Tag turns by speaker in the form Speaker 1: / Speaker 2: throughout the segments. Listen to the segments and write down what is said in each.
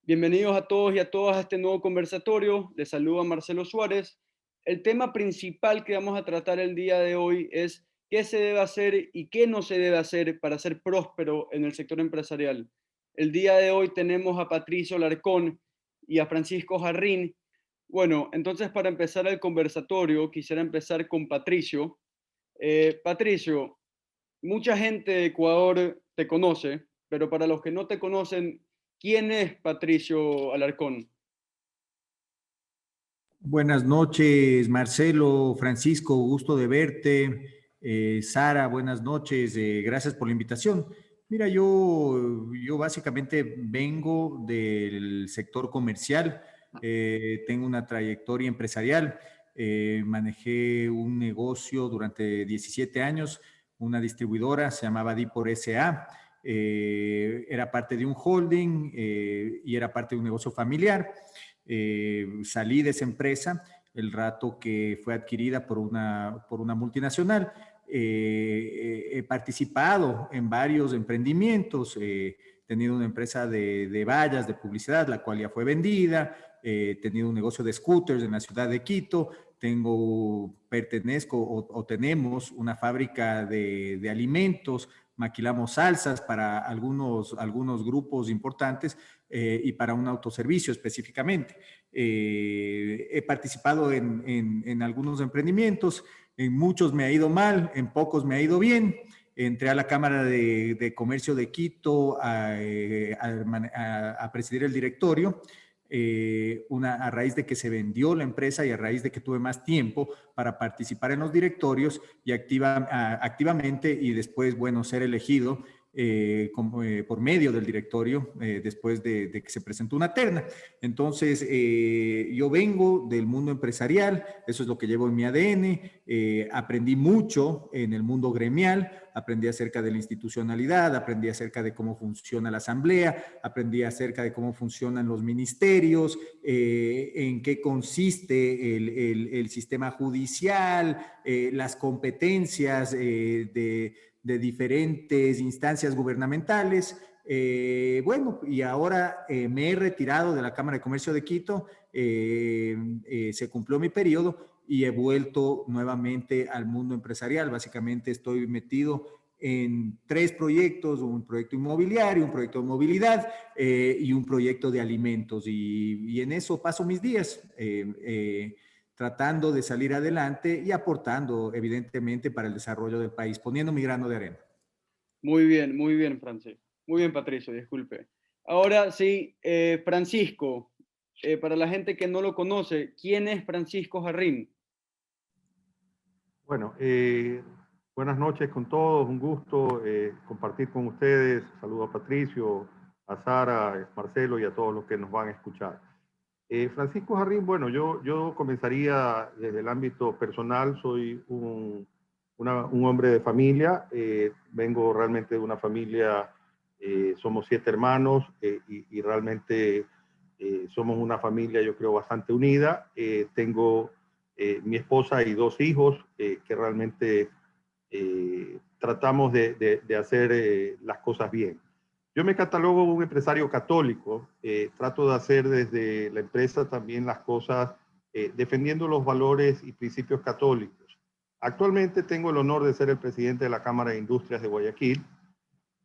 Speaker 1: Bienvenidos a todos y a todas a este nuevo conversatorio. Les saluda Marcelo Suárez. El tema principal que vamos a tratar el día de hoy es qué se debe hacer y qué no se debe hacer para ser próspero en el sector empresarial. El día de hoy tenemos a Patricio Larcón y a Francisco Jarrín. Bueno, entonces para empezar el conversatorio, quisiera empezar con Patricio. Patricio, mucha gente de Ecuador te conoce, pero para los que no te conocen, ¿quién es Patricio Alarcón?
Speaker 2: Buenas noches, Marcelo, Francisco, gusto de verte. Sara, buenas noches, gracias por la invitación. Mira, yo básicamente vengo del sector comercial, tengo una trayectoria empresarial, manejé un negocio durante 17 años, una distribuidora, se llamaba Dipor S.A., era parte de un holding y era parte de un negocio familiar. Salí de esa empresa el rato que fue adquirida por una multinacional. He participado en varios emprendimientos, he tenido una empresa de vallas, de publicidad, la cual ya fue vendida, he tenido un negocio de scooters en la ciudad de Quito, pertenezco o tenemos una fábrica de alimentos, maquilamos salsas para algunos grupos importantes y para un autoservicio específicamente. He participado en algunos emprendimientos, en muchos me ha ido mal, en pocos me ha ido bien. Entré a la Cámara de Comercio de Quito a presidir el directorio. A raíz de que se vendió la empresa y a raíz de que tuve más tiempo para participar en los directorios y activamente y después, bueno, ser elegido por medio del directorio después de que se presentó una terna. Entonces, yo vengo del mundo empresarial, eso es lo que llevo en mi ADN, aprendí mucho en el mundo gremial, aprendí acerca de la institucionalidad, aprendí acerca de cómo funciona la asamblea, aprendí acerca de cómo funcionan los ministerios, en qué consiste el sistema judicial, las competencias de diferentes instancias gubernamentales. Bueno, y ahora me he retirado de la Cámara de Comercio de Quito, se cumplió mi periodo y he vuelto nuevamente al mundo empresarial. Básicamente estoy metido en 3 proyectos, un proyecto inmobiliario, un proyecto de movilidad y un proyecto de alimentos. Y en eso paso mis días. Tratando de salir adelante y aportando, evidentemente, para el desarrollo del país, poniendo mi grano de arena.
Speaker 1: Muy bien, Francisco. Muy bien, Patricio, disculpe. Ahora sí, Francisco, para la gente que no lo conoce, ¿quién es Francisco Jarrín?
Speaker 3: Bueno, buenas noches con todos, un gusto compartir con ustedes. Saludo a Patricio, a Sara, a Marcelo y a todos los que nos van a escuchar. Francisco Jarrín, bueno, yo comenzaría desde el ámbito personal, soy un hombre de familia, vengo realmente de una familia, somos 7 hermanos y realmente somos una familia, yo creo, bastante unida. Tengo mi esposa y 2 hijos que realmente tratamos de hacer las cosas bien. Yo me catalogo un empresario católico, trato de hacer desde la empresa también las cosas defendiendo los valores y principios católicos. Actualmente tengo el honor de ser el presidente de la Cámara de Industrias de Guayaquil.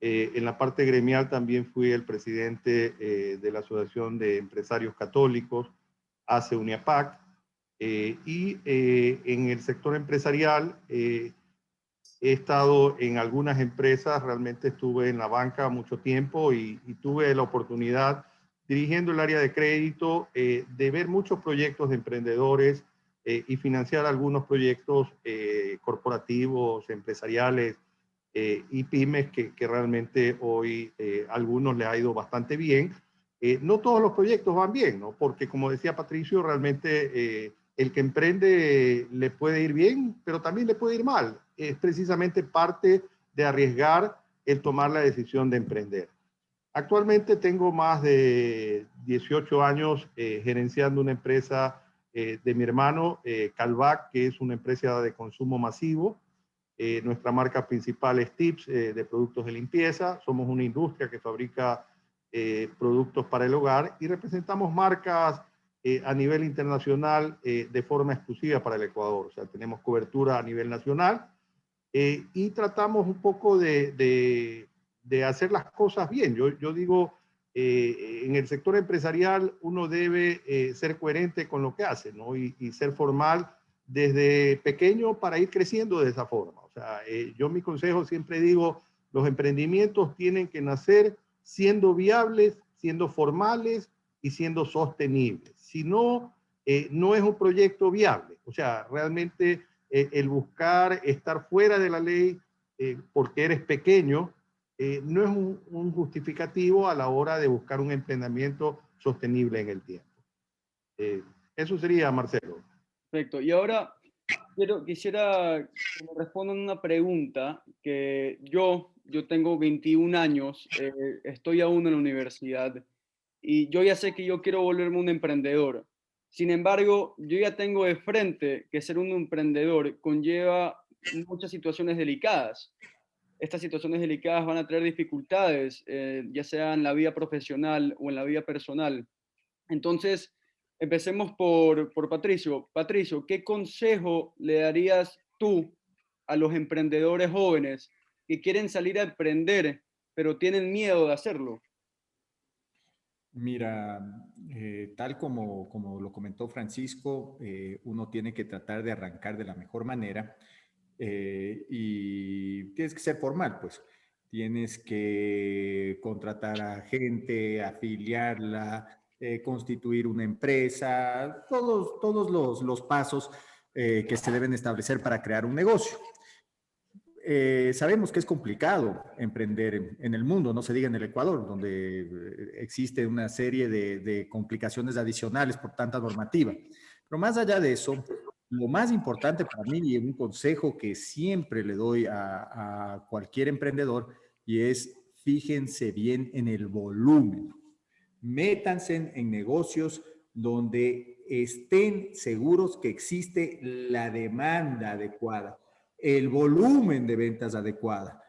Speaker 3: En la parte gremial también fui el presidente de la Asociación de Empresarios Católicos, ACE UNIAPAC, en el sector empresarial he estado en algunas empresas, realmente estuve en la banca mucho tiempo y tuve la oportunidad, dirigiendo el área de crédito, de ver muchos proyectos de emprendedores y financiar algunos proyectos corporativos, empresariales y pymes que realmente hoy algunos les ha ido bastante bien. No todos los proyectos van bien, ¿no? Porque como decía Patricio, realmente el que emprende le puede ir bien, pero también le puede ir mal. Es precisamente parte de arriesgar el tomar la decisión de emprender. Actualmente tengo más de 18 años gerenciando una empresa de mi hermano, Calvac, que es una empresa de consumo masivo. Nuestra marca principal es Tips, de productos de limpieza. Somos una industria que fabrica productos para el hogar y representamos marcas a nivel internacional de forma exclusiva para el Ecuador. O sea, tenemos cobertura a nivel nacional y tratamos un poco de hacer las cosas bien. Yo digo, en el sector empresarial uno debe ser coherente con lo que hace, ¿no? Y ser formal desde pequeño para ir creciendo de esa forma. O sea, yo mi consejo siempre digo, los emprendimientos tienen que nacer siendo viables, siendo formales y siendo sostenibles. Si no, no es un proyecto viable. O sea, realmente el buscar estar fuera de la ley porque eres pequeño no es un justificativo a la hora de buscar un emprendimiento sostenible en el tiempo. Eso sería, Marcelo.
Speaker 1: Perfecto. Y ahora quisiera que me respondan una pregunta que yo tengo 21 años, estoy aún en la universidad y yo ya sé que yo quiero volverme un emprendedor. Sin embargo, yo ya tengo de frente que ser un emprendedor conlleva muchas situaciones delicadas. Estas situaciones delicadas van a traer dificultades, ya sea en la vida profesional o en la vida personal. Entonces, empecemos por Patricio. Patricio, ¿qué consejo le darías tú a los emprendedores jóvenes que quieren salir a emprender, pero tienen miedo de hacerlo?
Speaker 2: Mira, tal como lo comentó Francisco, uno tiene que tratar de arrancar de la mejor manera y tienes que ser formal, pues. Tienes que contratar a gente, afiliarla, constituir una empresa, todos los pasos que se deben establecer para crear un negocio. Sabemos que es complicado emprender en el mundo, no se diga en el Ecuador, donde existe una serie de complicaciones adicionales por tanta normativa. Pero más allá de eso, lo más importante para mí y un consejo que siempre le doy a cualquier emprendedor y es fíjense bien en el volumen. Métanse en negocios donde estén seguros que existe la demanda adecuada, el volumen de ventas adecuado.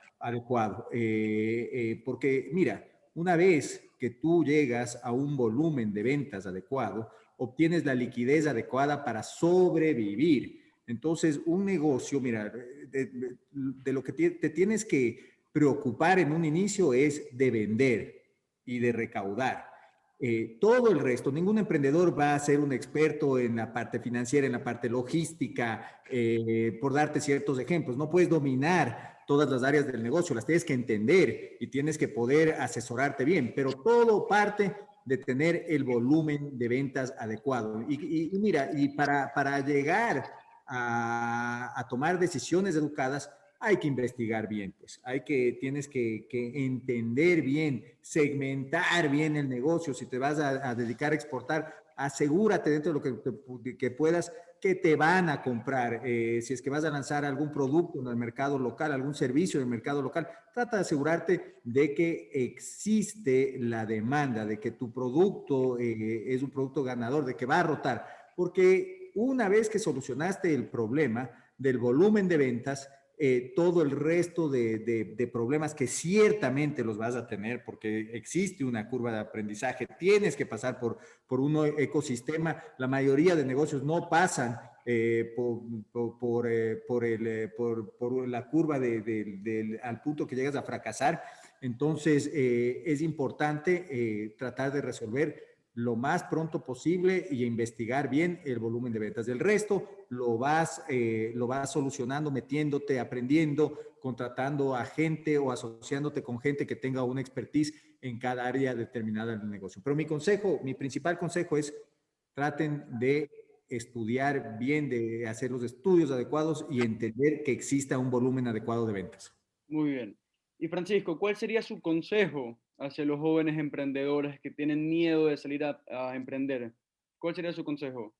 Speaker 2: Porque mira, una vez que tú llegas a un volumen de ventas adecuado, obtienes la liquidez adecuada para sobrevivir. Entonces, un negocio, mira, de lo que te tienes que preocupar en un inicio es de vender y de recaudar. Todo el resto, ningún emprendedor va a ser un experto en la parte financiera, en la parte logística, por darte ciertos ejemplos. No puedes dominar todas las áreas del negocio, las tienes que entender y tienes que poder asesorarte bien, pero todo parte de tener el volumen de ventas adecuado. Y mira, y para llegar a tomar decisiones educadas, hay que investigar bien, pues, tienes que entender bien, segmentar bien el negocio. Si te vas a dedicar a exportar, asegúrate dentro de lo que puedas que te van a comprar. Si es que vas a lanzar algún producto en el mercado local, algún servicio en el mercado local, trata de asegurarte de que existe la demanda, de que tu producto es un producto ganador, de que va a rotar, porque una vez que solucionaste el problema del volumen de ventas, todo el resto de problemas que ciertamente los vas a tener porque existe una curva de aprendizaje, tienes que pasar por un ecosistema. La mayoría de negocios no pasan por la curva al punto que llegas a fracasar. Entonces, es importante tratar de resolver lo más pronto posible y investigar bien el volumen de ventas. Del resto lo vas solucionando, metiéndote, aprendiendo, contratando a gente o asociándote con gente que tenga una expertise en cada área determinada del negocio. Pero mi principal consejo es traten de estudiar bien, de hacer los estudios adecuados y entender que exista un volumen adecuado de ventas.
Speaker 1: Muy bien. Y Francisco, ¿cuál sería su consejo hacia los jóvenes emprendedores que tienen miedo de salir a emprender? ¿Cuál sería su consejo?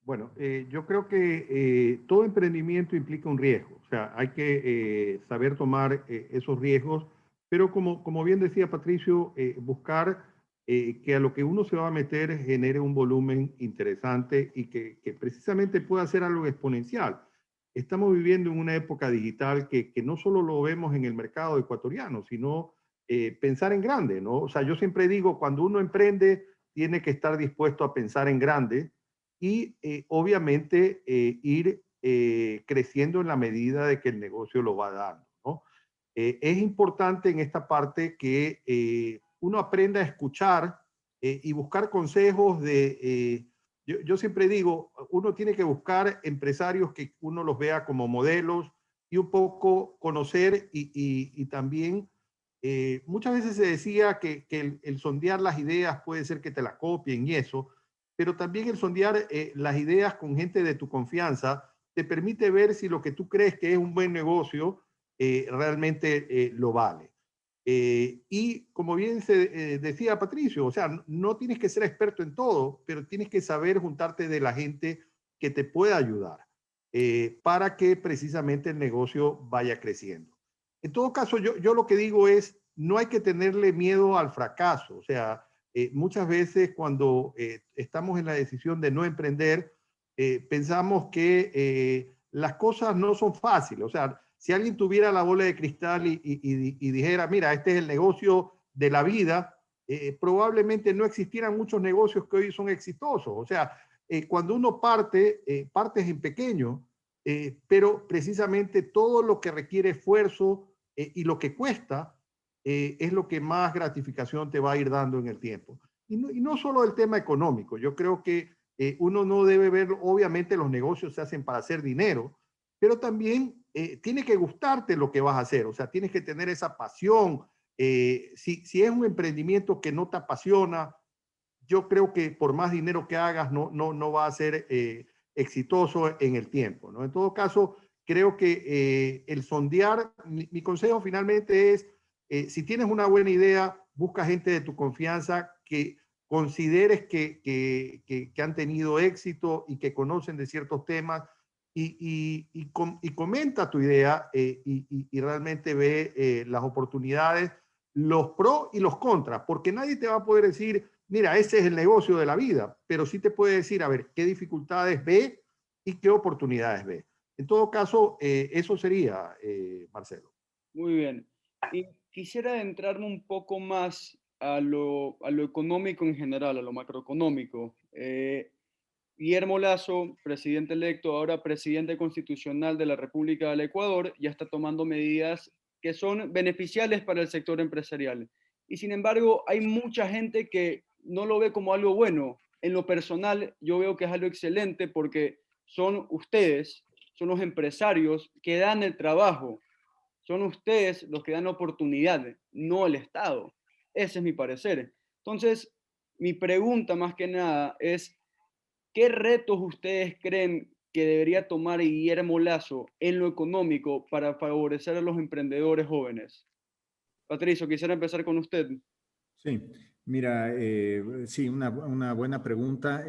Speaker 3: Bueno, yo creo que todo emprendimiento implica un riesgo, o sea, hay que saber tomar esos riesgos, pero como bien decía Patricio, buscar que a lo que uno se va a meter genere un volumen interesante y que precisamente pueda ser algo exponencial. Estamos viviendo en una época digital que no solo lo vemos en el mercado ecuatoriano, sino pensar en grande, ¿no? O sea, yo siempre digo, cuando uno emprende, tiene que estar dispuesto a pensar en grande y obviamente ir creciendo en la medida de que el negocio lo va dando, ¿no? Es importante en esta parte que uno aprenda a escuchar y buscar consejos yo siempre digo, uno tiene que buscar empresarios que uno los vea como modelos y un poco conocer y también muchas veces se decía que el sondear las ideas puede ser que te las copien y eso, pero también el sondear las ideas con gente de tu confianza te permite ver si lo que tú crees que es un buen negocio realmente lo vale. Y como bien se decía Patricio, o sea, no tienes que ser experto en todo, pero tienes que saber juntarte de la gente que te pueda ayudar para que precisamente el negocio vaya creciendo. En todo caso, yo lo que digo es, no hay que tenerle miedo al fracaso. O sea, muchas veces cuando estamos en la decisión de no emprender, pensamos que las cosas no son fáciles. O sea, si alguien tuviera la bola de cristal y dijera, mira, este es el negocio de la vida, probablemente no existieran muchos negocios que hoy son exitosos. O sea, cuando uno partes en pequeño, pero precisamente todo lo que requiere esfuerzo y lo que cuesta es lo que más gratificación te va a ir dando en el tiempo. Y no solo el tema económico, yo creo que uno no debe ver, obviamente los negocios se hacen para hacer dinero, pero también tiene que gustarte lo que vas a hacer, o sea, tienes que tener esa pasión. Si es un emprendimiento que no te apasiona, yo creo que por más dinero que hagas no va a ser exitoso en el tiempo, ¿no? En todo caso, creo que el sondear, mi consejo finalmente es, si tienes una buena idea, busca gente de tu confianza que consideres que han tenido éxito y que conocen de ciertos temas y comenta tu idea y realmente ve las oportunidades, los pros y los contras, porque nadie te va a poder decir, mira, ese es el negocio de la vida, pero sí te puede decir, a ver, qué dificultades ve y qué oportunidades ve. En todo caso, eso sería, Marcelo.
Speaker 1: Muy bien. Y quisiera adentrarme un poco más a lo económico en general, a lo macroeconómico. Guillermo Lasso, presidente electo, ahora presidente constitucional de la República del Ecuador, ya está tomando medidas que son beneficiales para el sector empresarial. Y sin embargo, hay mucha gente que no lo ve como algo bueno. En lo personal, yo veo que es algo excelente porque son ustedes, son los empresarios que dan el trabajo, son ustedes los que dan oportunidad, no el Estado. Ese es mi parecer. Entonces, mi pregunta más que nada es, ¿qué retos ustedes creen que debería tomar Guillermo Lasso en lo económico para favorecer a los emprendedores jóvenes? Patricio, quisiera empezar con usted.
Speaker 2: Sí, mira, sí, una buena pregunta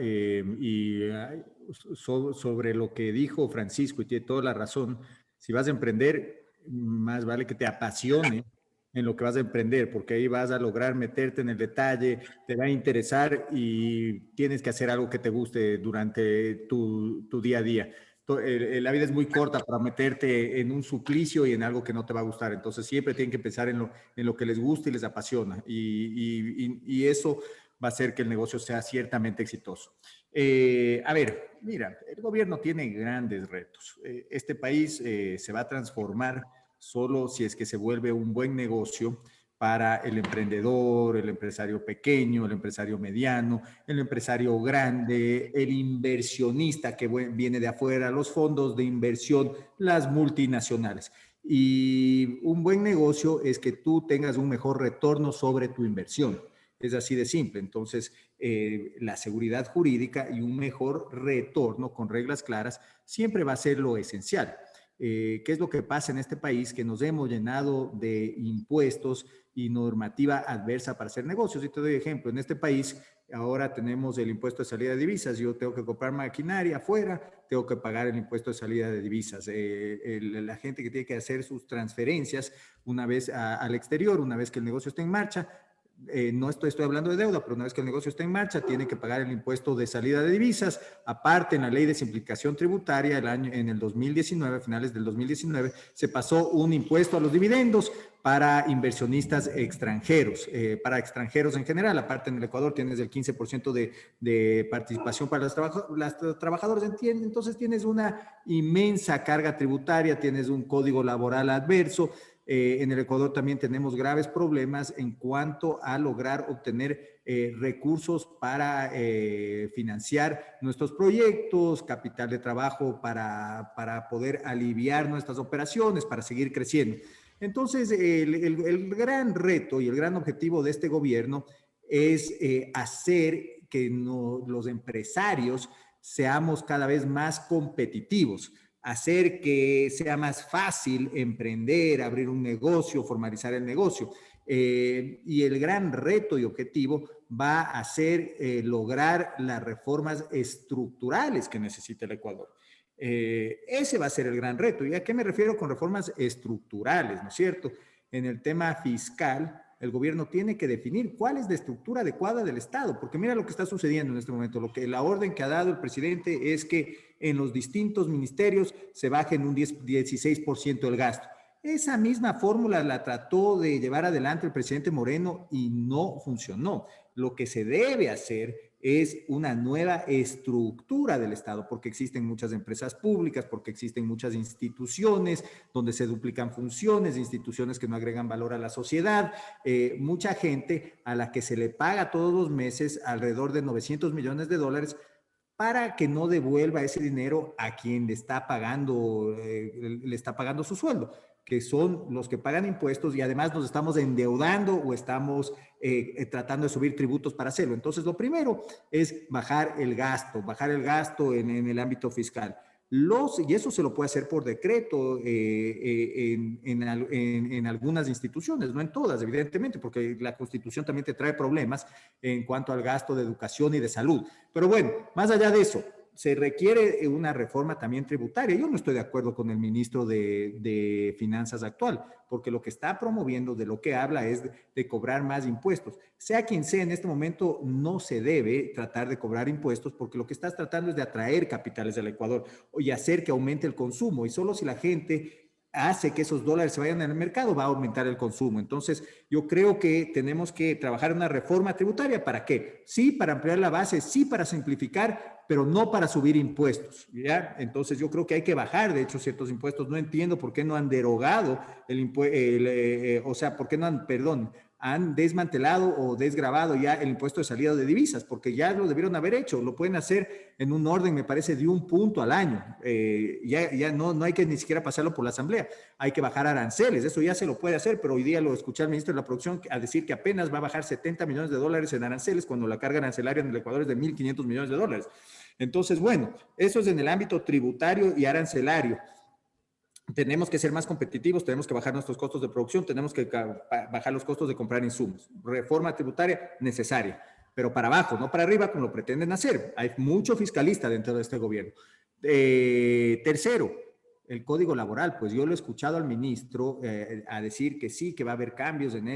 Speaker 2: sobre lo que dijo Francisco y tiene toda la razón. Si vas a emprender, más vale que te apasione en lo que vas a emprender, porque ahí vas a lograr meterte en el detalle, te va a interesar y tienes que hacer algo que te guste durante tu día a día. La vida es muy corta para meterte en un suplicio y en algo que no te va a gustar. Entonces siempre tienen que pensar en lo que les gusta y les apasiona. Y eso va a hacer que el negocio sea ciertamente exitoso. A ver, mira, el gobierno tiene grandes retos. Este país se va a transformar solo si es que se vuelve un buen negocio para el emprendedor, el empresario pequeño, el empresario mediano, el empresario grande, el inversionista que viene de afuera, los fondos de inversión, las multinacionales. Y un buen negocio es que tú tengas un mejor retorno sobre tu inversión. Es así de simple. Entonces, la seguridad jurídica y un mejor retorno con reglas claras siempre va a ser lo esencial. ¿Qué es lo que pasa en este país? Que nos hemos llenado de impuestos y normativa adversa para hacer negocios. Y te doy ejemplo, en este país ahora tenemos el impuesto de salida de divisas. Yo tengo que comprar maquinaria afuera, tengo que pagar el impuesto de salida de divisas. La gente que tiene que hacer sus transferencias una vez al exterior, una vez que el negocio está en marcha, no estoy hablando de deuda, pero una vez que el negocio está en marcha, tiene que pagar el impuesto de salida de divisas. Aparte, en la ley de simplificación tributaria, en el 2019, a finales del 2019, se pasó un impuesto a los dividendos para inversionistas extranjeros, para extranjeros en general. Aparte, en el Ecuador tienes el 15% de participación para los trabajadores. Entonces, tienes una inmensa carga tributaria, tienes un código laboral adverso. En el Ecuador también tenemos graves problemas en cuanto a lograr obtener recursos para financiar nuestros proyectos, capital de trabajo para poder aliviar nuestras operaciones, para seguir creciendo. Entonces, el gran reto y el gran objetivo de este gobierno es hacer que los empresarios seamos cada vez más competitivos, hacer que sea más fácil emprender, abrir un negocio, formalizar el negocio. Y el gran reto y objetivo va a ser lograr las reformas estructurales que necesita el Ecuador. Ese va a ser el gran reto. ¿Y a qué me refiero con reformas estructurales? ¿No es cierto? En el tema fiscal, el gobierno tiene que definir cuál es la estructura adecuada del Estado, porque mira lo que está sucediendo en este momento. La orden que ha dado el presidente es que en los distintos ministerios se baje en un 16% el gasto. Esa misma fórmula la trató de llevar adelante el presidente Moreno y no funcionó. Lo que se debe hacer es una nueva estructura del Estado, porque existen muchas empresas públicas, porque existen muchas instituciones donde se duplican funciones, instituciones que no agregan valor a la sociedad, mucha gente a la que se le paga todos los meses alrededor de 900 millones de dólares para que no devuelva ese dinero a quien le está pagando su sueldo, que son los que pagan impuestos, y además nos estamos endeudando o estamos tratando de subir tributos para hacerlo. Entonces, lo primero es bajar el gasto en el ámbito fiscal. Y eso se lo puede hacer por decreto en algunas instituciones, no en todas, evidentemente, porque la Constitución también te trae problemas en cuanto al gasto de educación y de salud. Pero bueno, más allá de eso, se requiere una reforma también tributaria. Yo no estoy de acuerdo con el ministro de Finanzas actual, porque lo que está promoviendo, de lo que habla, es de cobrar más impuestos. Sea quien sea, en este momento no se debe tratar de cobrar impuestos, porque lo que estás tratando es de atraer capitales al Ecuador y hacer que aumente el consumo. Y solo si la gente hace que esos dólares se vayan al mercado, va a aumentar el consumo. Entonces, yo creo que tenemos que trabajar en una reforma tributaria. ¿Para qué? Sí, para ampliar la base, sí, para simplificar, pero no para subir impuestos, ¿ya? Entonces, yo creo que hay que bajar, de hecho, ciertos impuestos. No entiendo por qué no han derogado por qué no han desmantelado o desgravado ya el impuesto de salida de divisas, porque ya lo debieron haber hecho. Lo pueden hacer en un orden, me parece, de un punto al año. Ya no hay que ni siquiera pasarlo por la Asamblea. Hay que bajar aranceles, eso ya se lo puede hacer, pero hoy día lo escuché al ministro de la Producción a decir que apenas va a bajar 70 millones de dólares en aranceles, cuando la carga arancelaria en el Ecuador es de 1.500 millones de dólares. Entonces, bueno, eso es en el ámbito tributario y arancelario. Tenemos que ser más competitivos, tenemos que bajar nuestros costos de producción, tenemos que bajar los costos de comprar insumos. Reforma tributaria necesaria, pero para abajo, no para arriba, como lo pretenden hacer. Hay mucho fiscalista dentro de este gobierno. Tercero, el código laboral. Pues yo lo he escuchado al ministro a decir que sí, que va a haber cambios en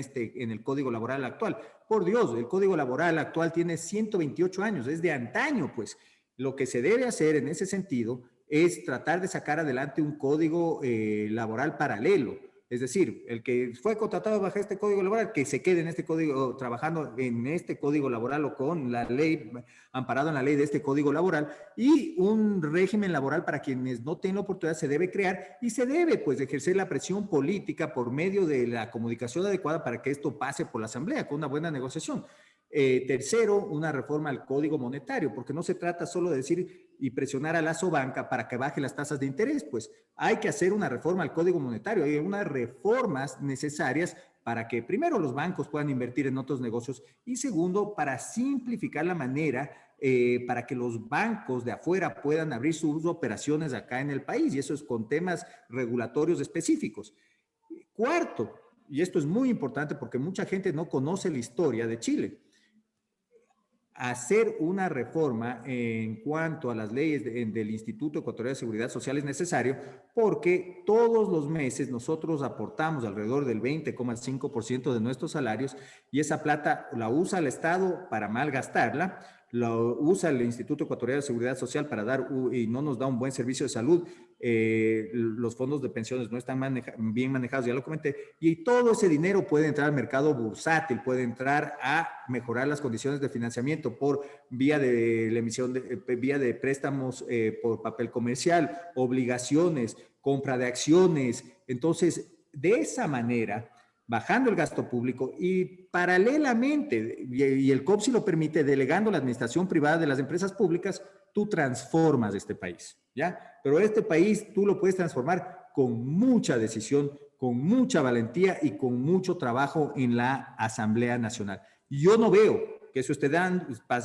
Speaker 2: el código laboral actual. Por Dios, el código laboral actual tiene 128 años, es de antaño, pues. Lo que se debe hacer en ese sentido es tratar de sacar adelante un código laboral paralelo. Es decir, el que fue contratado bajo este código laboral, que se quede en este código, trabajando en este código laboral o con la ley, amparado en la ley de este código laboral, y un régimen laboral para quienes no tienen la oportunidad se debe crear, y se debe pues ejercer la presión política por medio de la comunicación adecuada para que esto pase por la Asamblea con una buena negociación. Tercero, una reforma al código monetario, porque no se trata solo de decir y presionar a la Sobanca para que baje las tasas de interés, pues hay que hacer una reforma al código monetario, hay unas reformas necesarias para que primero los bancos puedan invertir en otros negocios y segundo, para simplificar la manera para que los bancos de afuera puedan abrir sus operaciones acá en el país, y eso es con temas regulatorios específicos. Cuarto, y esto es muy importante porque mucha gente no conoce la historia de Chile. hacer una reforma en cuanto a las leyes del Instituto Ecuatoriano de Seguridad Social es necesario porque todos los meses nosotros aportamos alrededor del 20,5% de nuestros salarios y esa plata la usa el Estado para malgastarla, lo usa el Instituto Ecuatoriano de Seguridad Social para dar y no nos da un buen servicio de salud. Los fondos de pensiones no están bien manejados, ya lo comenté, y todo ese dinero puede entrar al mercado bursátil, puede entrar a mejorar las condiciones de financiamiento por vía de la emisión vía de préstamos por papel comercial, obligaciones, compra de acciones. Entonces, de esa manera, bajando el gasto público y paralelamente, y el COP si lo permite, delegando la administración privada de las empresas públicas, tú transformas este país, ¿ya? Pero este país tú lo puedes transformar con mucha decisión, con mucha valentía y con mucho trabajo en la Asamblea Nacional. Yo no veo que eso esté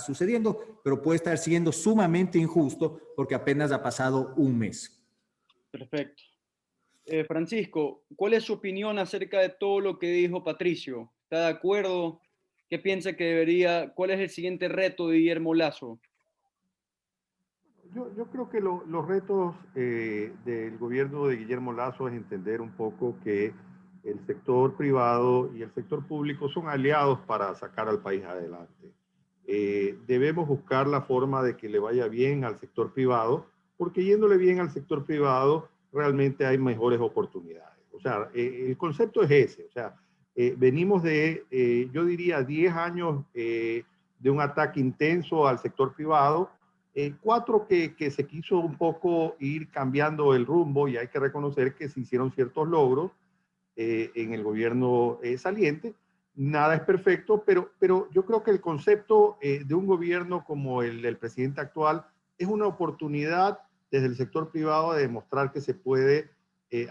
Speaker 2: sucediendo, pero puede estar siendo sumamente injusto porque apenas ha pasado un mes.
Speaker 1: Perfecto. Francisco, ¿cuál es su opinión acerca de todo lo que dijo Patricio? ¿Está de acuerdo? ¿Qué piensa que debería, cuál es el siguiente reto de Guillermo Lasso?
Speaker 3: Yo creo que los retos del gobierno de Guillermo Lasso es entender un poco que el sector privado y el sector público son aliados para sacar al país adelante. Debemos buscar la forma de que le vaya bien al sector privado, porque yéndole bien al sector privado realmente hay mejores oportunidades. O sea, el concepto es ese. O sea, venimos de, yo diría, 10 años de un ataque intenso al sector privado. 4 que se quiso un poco ir cambiando el rumbo y hay que reconocer que se hicieron ciertos logros en el gobierno saliente. Nada es perfecto, pero yo creo que el concepto de un gobierno como el del presidente actual es una oportunidad desde el sector privado de demostrar que se puede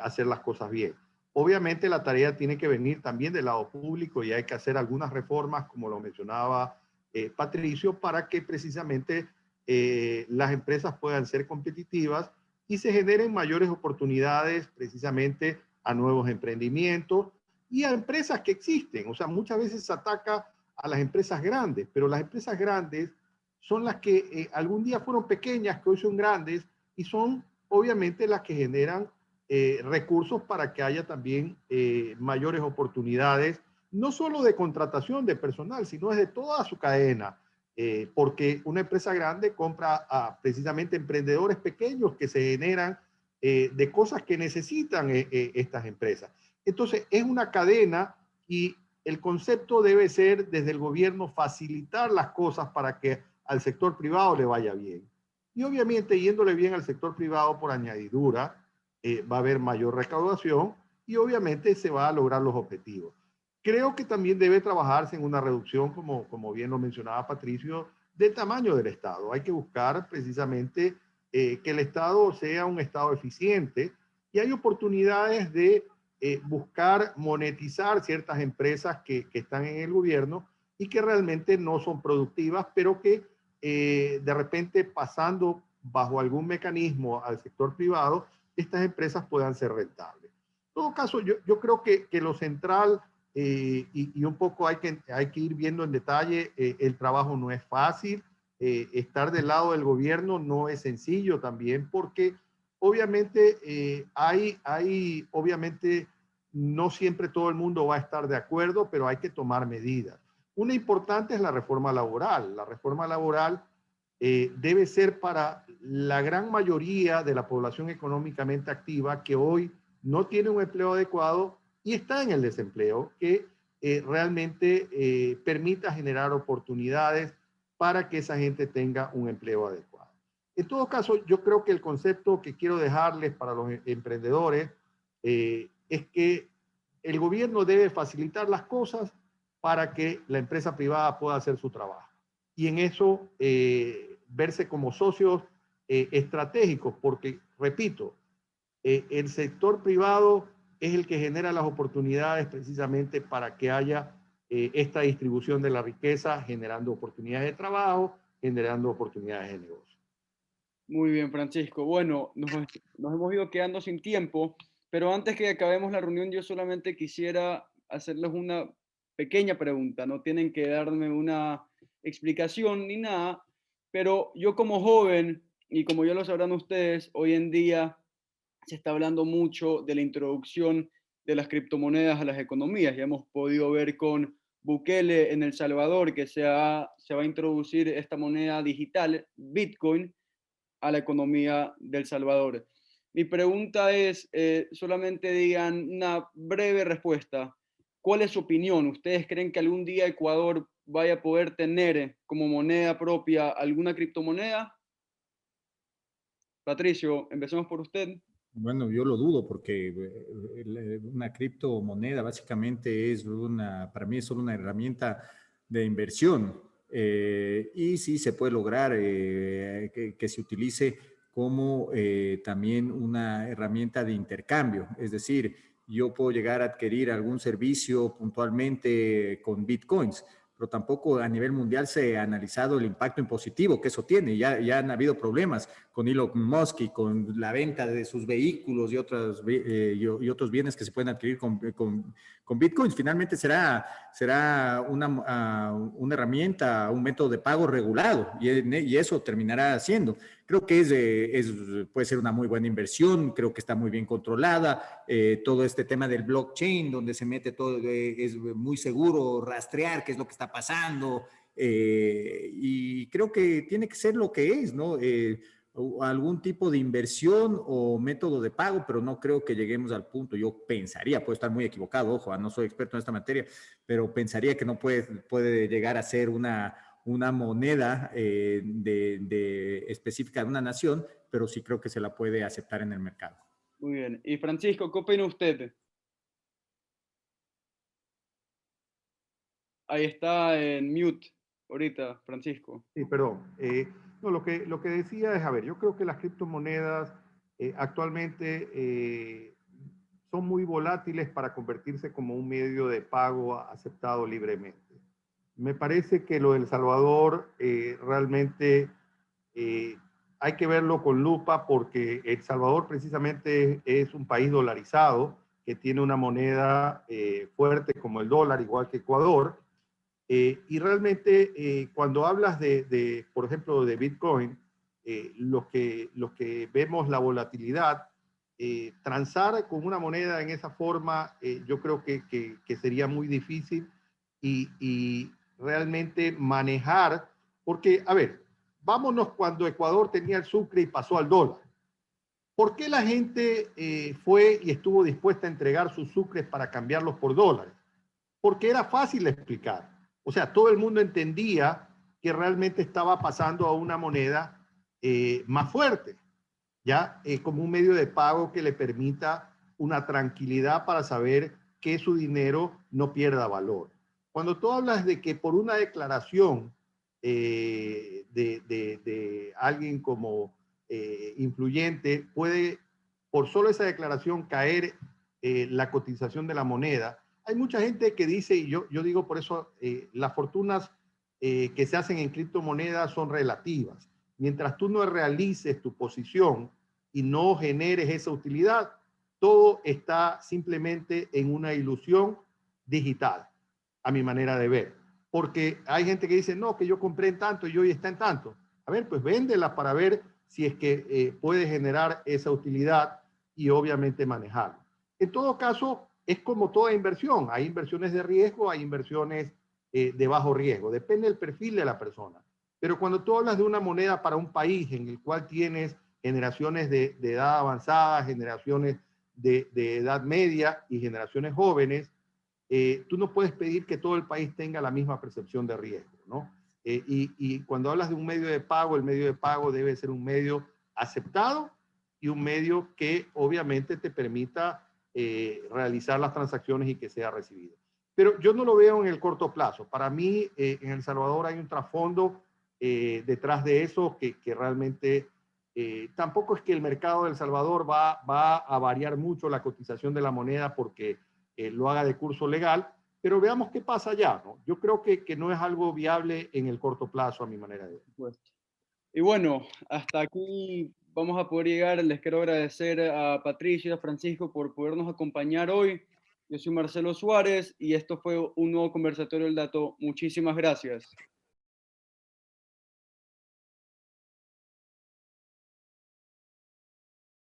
Speaker 3: hacer las cosas bien. Obviamente la tarea tiene que venir también del lado público y hay que hacer algunas reformas, como lo mencionaba Patricio, para que precisamente las empresas puedan ser competitivas y se generen mayores oportunidades precisamente a nuevos emprendimientos y a empresas que existen. O sea, muchas veces se ataca a las empresas grandes, pero las empresas grandes son las que algún día fueron pequeñas, que hoy son grandes y son obviamente las que generan recursos para que haya también mayores oportunidades, no solo de contratación de personal, sino desde toda su cadena. Porque una empresa grande compra a precisamente emprendedores pequeños que se generan de cosas que necesitan estas empresas. Entonces, es una cadena y el concepto debe ser desde el gobierno facilitar las cosas para que al sector privado le vaya bien. Y obviamente, yéndole bien al sector privado por añadidura, va a haber mayor recaudación y obviamente se va a lograr los objetivos. Creo que también debe trabajarse en una reducción, como bien lo mencionaba Patricio, del tamaño del Estado. Hay que buscar precisamente que el Estado sea un Estado eficiente y hay oportunidades de buscar monetizar ciertas empresas que están en el gobierno y que realmente no son productivas, pero que de repente pasando bajo algún mecanismo al sector privado, estas empresas puedan ser rentables. En todo caso, yo creo que lo central y un poco hay que ir viendo en detalle, el trabajo no es fácil, estar del lado del gobierno no es sencillo también, porque obviamente obviamente no siempre todo el mundo va a estar de acuerdo, pero hay que tomar medidas. Una importante es la reforma laboral. La reforma laboral debe ser para la gran mayoría de la población económicamente activa que hoy no tiene un empleo adecuado y está en el desempleo, que realmente permita generar oportunidades para que esa gente tenga un empleo adecuado. En todo caso, yo creo que el concepto que quiero dejarles para los emprendedores es que el gobierno debe facilitar las cosas para que la empresa privada pueda hacer su trabajo. Y en eso verse como socios estratégicos, porque, repito, el sector privado es el que genera las oportunidades precisamente para que haya esta distribución de la riqueza, generando oportunidades de trabajo, generando oportunidades de negocio.
Speaker 1: Muy bien, Francisco. Bueno, nos hemos ido quedando sin tiempo, pero antes que acabemos la reunión, yo solamente quisiera hacerles una pequeña pregunta. No tienen que darme una explicación ni nada, pero yo como joven, y como ya lo sabrán ustedes, hoy en día se está hablando mucho de la introducción de las criptomonedas a las economías. Ya hemos podido ver con Bukele en El Salvador que se va a introducir esta moneda digital, Bitcoin, a la economía del Salvador. Mi pregunta es, solamente digan una breve respuesta. ¿Cuál es su opinión? ¿Ustedes creen que algún día Ecuador vaya a poder tener como moneda propia alguna criptomoneda? Patricio, empecemos por usted.
Speaker 2: Bueno, yo lo dudo porque una criptomoneda básicamente para mí es solo una herramienta de inversión y sí se puede lograr que se utilice como también una herramienta de intercambio. Es decir, yo puedo llegar a adquirir algún servicio puntualmente con bitcoins, pero tampoco a nivel mundial se ha analizado el impacto impositivo que eso tiene. Ya han habido problemas con Elon Musk y con la venta de sus vehículos y otros bienes que se pueden adquirir con Bitcoin. Finalmente será una herramienta, un método de pago regulado y eso terminará siendo. Creo que puede ser una muy buena inversión, creo que está muy bien controlada. Todo este tema del blockchain, donde se mete todo, es muy seguro rastrear qué es lo que está pasando. Y creo que tiene que ser lo que es, ¿no? Algún tipo de inversión o método de pago, pero no creo que lleguemos al punto. Yo pensaría, puedo estar muy equivocado, ojo, no soy experto en esta materia, pero pensaría que no puede llegar a ser una moneda específica de una nación, pero sí creo que se la puede aceptar en el mercado.
Speaker 1: Muy bien. Y Francisco, ¿qué opina usted? Ahí está en mute ahorita, Francisco.
Speaker 3: Sí, perdón. No, lo que decía es, a ver, yo creo que las criptomonedas actualmente son muy volátiles para convertirse como un medio de pago aceptado libremente. Me parece que lo del Salvador realmente eh, hay que verlo con lupa porque El Salvador precisamente es un país dolarizado que tiene una moneda fuerte como el dólar, igual que Ecuador. Y realmente cuando hablas por ejemplo, de Bitcoin, los que vemos la volatilidad, transar con una moneda en esa forma, yo creo que sería muy difícil y realmente manejar, porque, a ver, vámonos cuando Ecuador tenía el sucre y pasó al dólar. ¿Por qué la gente fue y estuvo dispuesta a entregar sus sucres para cambiarlos por dólares? Porque era fácil de explicar. O sea, todo el mundo entendía que realmente estaba pasando a una moneda más fuerte, ya como un medio de pago que le permita una tranquilidad para saber que su dinero no pierda valor. Cuando tú hablas de que por una declaración de alguien como influyente puede, por solo esa declaración, caer la cotización de la moneda, hay mucha gente que dice, y yo digo por eso, las fortunas que se hacen en criptomonedas son relativas. Mientras tú no realices tu posición y no generes esa utilidad, todo está simplemente en una ilusión digital, a mi manera de ver. Porque hay gente que dice, no, que yo compré en tanto y hoy está en tanto. A ver, pues véndela para ver si es que puede generar esa utilidad y obviamente manejarlo. En todo caso, es como toda inversión. Hay inversiones de riesgo, hay inversiones de bajo riesgo. Depende del perfil de la persona. Pero cuando tú hablas de una moneda para un país en el cual tienes generaciones de edad avanzada, generaciones de edad media y generaciones jóvenes, tú no puedes pedir que todo el país tenga la misma percepción de riesgo, ¿no? Y cuando hablas de un medio de pago, el medio de pago debe ser un medio aceptado y un medio que obviamente te permita realizar las transacciones y que sea recibido. Pero yo no lo veo en el corto plazo. Para mí, en El Salvador hay un trasfondo detrás de eso que realmente tampoco es que el mercado de El Salvador va a variar mucho la cotización de la moneda porque lo haga de curso legal, pero veamos qué pasa allá, ¿no? Yo creo que no es algo viable en el corto plazo, a mi manera de ver.
Speaker 1: Y bueno, hasta aquí vamos a poder llegar. Les quiero agradecer a Patricio y a Francisco por podernos acompañar hoy. Yo soy Marcelo Suárez y esto fue un nuevo conversatorio del dato. Muchísimas gracias.